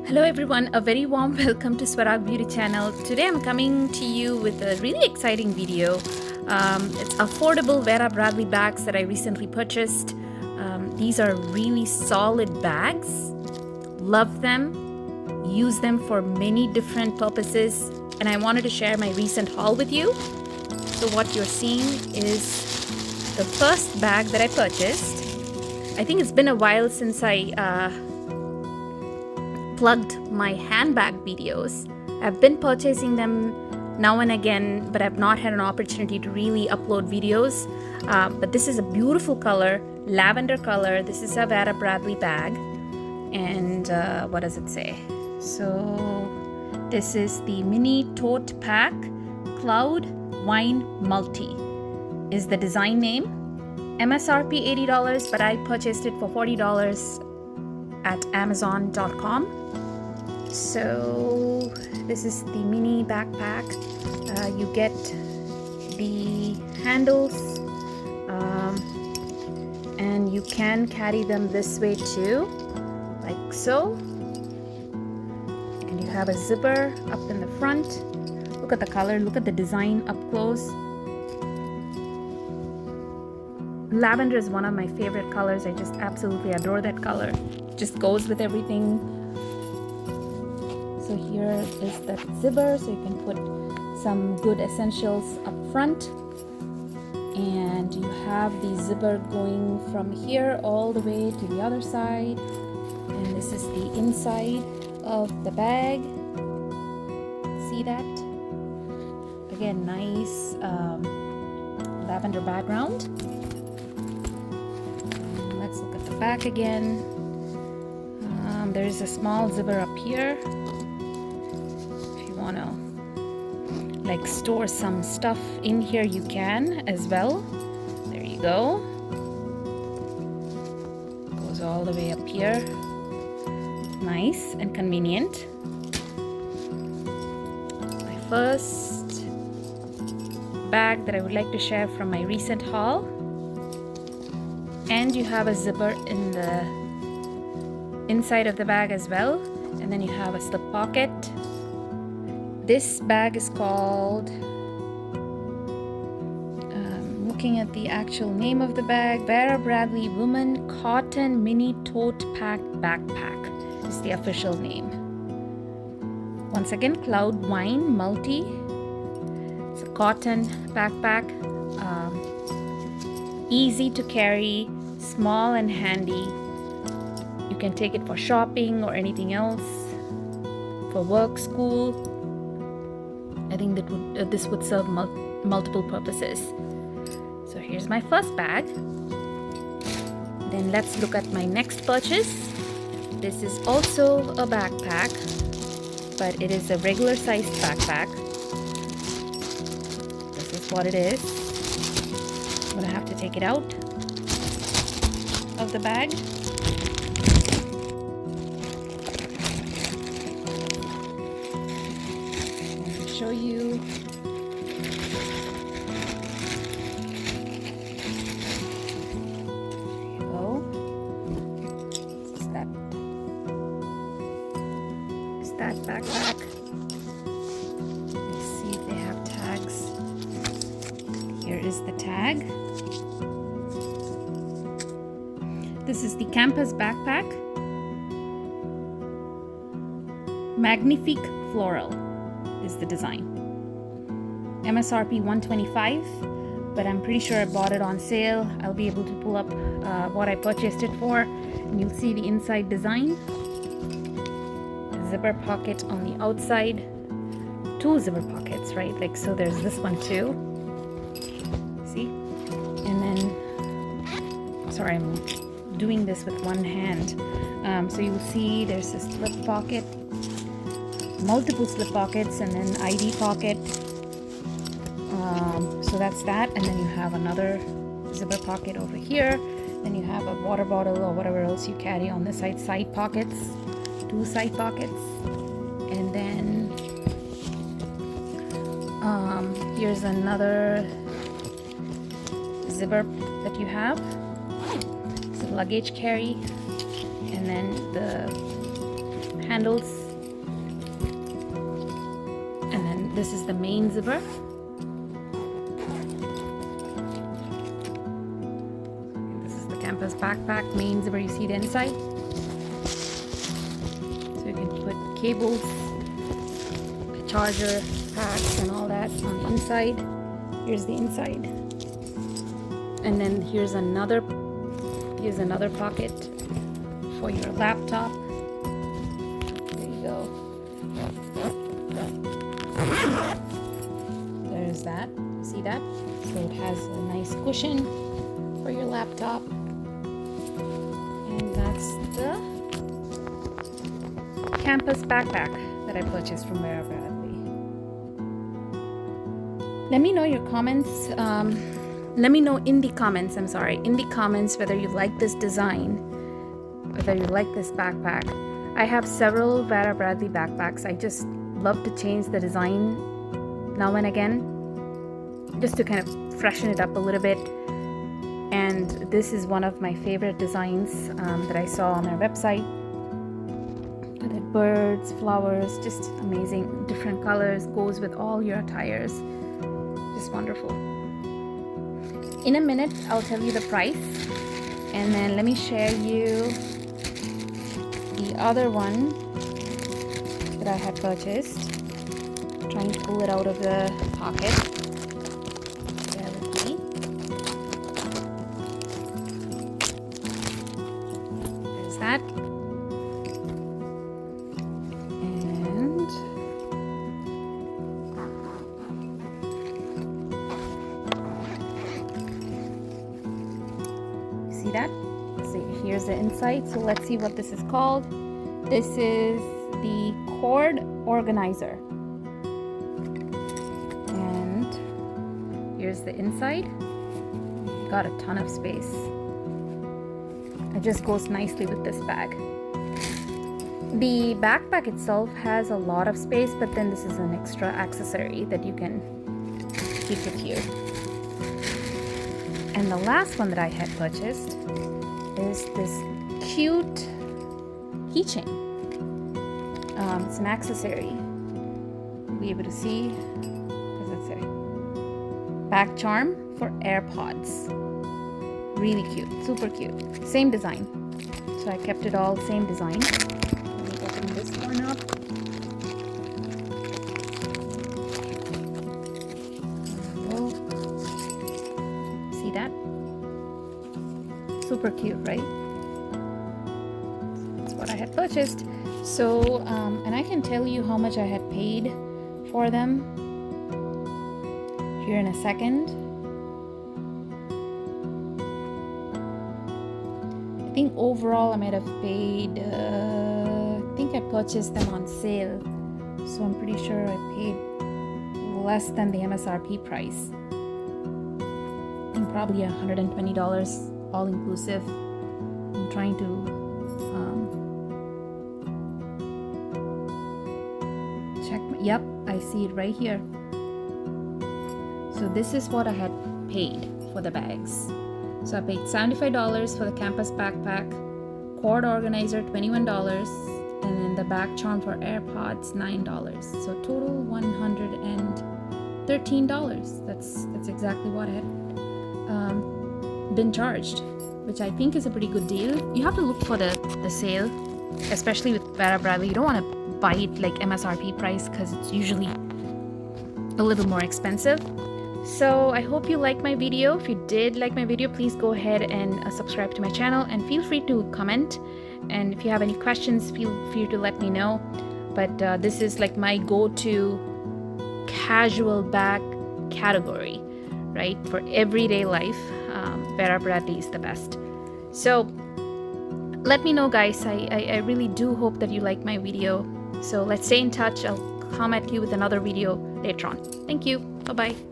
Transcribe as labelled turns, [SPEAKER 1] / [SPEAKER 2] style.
[SPEAKER 1] Hello everyone, a very warm welcome to Swarag Beauty channel. Today I'm coming to you with a really exciting video. It's affordable Vera Bradley bags that I recently purchased. These are really solid bags. Love them. Use them for many different purposes. And I wanted to share my recent haul with you. So what you're seeing is the first bag that I purchased. I think it's been a while since I plugged my handbag videos. I've been purchasing them now and again, but I've not had an opportunity to really upload videos. But this is a beautiful color, lavender color. This is a Vera Bradley bag. And what does it say? So this is the mini tote pack Cloud Wine Multi is the design name. MSRP $80, but I purchased it for $40 at Amazon.com. So this is the mini backpack. You get the handles and you can carry them this way too, like so. And you have a zipper up in the front. Look at the color, look at the design up close. Lavender is one of my favorite colors. I just absolutely adore that color. Just goes with everything. So here is that zipper, so you can put some good essentials up front. And you have the zipper going from here all the way to the other side. And this is the inside of the bag. See that? Again, nice lavender background. Let's look at the back again. There's a small zipper up here. If you want to like store some stuff in here, you can as well. There you go. Goes all the way up here. Nice and convenient. My first bag that I would like to share from my recent haul. And you have a zipper in the inside of the bag as well, and then you have a slip pocket. This bag is called, looking at the actual name of the bag, Vera Bradley Woman Cotton Mini Tote Pack Backpack is the official name. Once again, Cloud Wine Multi. It's a cotton backpack, easy to carry, small and handy. You can take it for shopping or anything else, for work, school. I think that this would serve multiple purposes. So here's my first bag. Then let's look at my next purchase. This is also a backpack, but it is a regular sized backpack. This is what it is. I'm gonna have to take it out of the bag. Show you. There you go. Is that backpack? Let's see if they have tags. Here is the tag. This is the campus backpack. Magnifique Floral is the design. MSRP $125, but I'm pretty sure I bought it on sale. I'll be able to pull up what I purchased it for, and you'll see the inside design. A zipper pocket on the outside. Two zipper pockets, right? Like so, there's this one too. See? And then, sorry, I'm doing this with one hand. So you'll see there's a slip pocket, multiple slip pockets, and then ID pocket. So that's that. And then you have another zipper pocket over here. Then you have a water bottle or whatever else you carry on the side pockets, two side pockets. And then here's another zipper that you have. It's a luggage carry. And then the handles. And then this is the main zipper. This is the campus backpack main zipper. You see the inside. So you can put cables, charger packs and all that on the inside. Here's the inside. And then here's another pocket for your laptop. There you go. There's that. See that? So it has a nice cushion for your laptop. And that's the campus backpack that I purchased from Vera Bradley. Let me know your comments. Let me know in the comments, whether you like this design, whether you like this backpack. I have several Vera Bradley backpacks. I just love to change the design now and again, just to kind of freshen it up a little bit. And this is one of my favorite designs that I saw on their website. The birds, flowers, just amazing. Different colors, goes with all your attires. Just wonderful. In a minute, I'll tell you the price, and then let me share you the other one that I had purchased. I'm trying to pull it out of the pocket. Bear with me. There's that. And see that? So here's the inside. So let's see what this is called. This is the cord organizer. And here's the inside. Got a ton of space. It just goes nicely with this bag. The backpack itself has a lot of space, but then this is an extra accessory that you can keep with you. And the last one that I had purchased is this cute keychain. It's an accessory. You'll be able to see, what does it say? Back charm for AirPods. Really cute, super cute. Same design. So I kept it all same design. Let me open this one up. See that? Super cute, right? That's what I had purchased. So, and I can tell you how much I had paid for them here in a second. I think overall I might have paid, I think I purchased them on sale. So I'm pretty sure I paid less than the MSRP price. I think probably $120 all inclusive. I'm trying to check. Yep, I see it right here. So this is what I had paid for the bags. So I paid $75 for the campus backpack, cord organizer $21, and then the back charm for AirPods $9. So total $113. That's exactly what I had been charged, which I think is a pretty good deal. You have to look for the sale, especially with Vera Bradley. You don't want to buy it like MSRP price because it's usually a little more expensive. So I hope you liked my video. If you did like my video, please go ahead and subscribe to my channel, and feel free to comment. And if you have any questions, feel free to let me know. But this is like my go-to casual bag category, right? For everyday life, Vera Bradley is the best. So let me know, guys. I really do hope that you like my video. So let's stay in touch. I'll come at you with another video later on. Thank you. Bye-bye.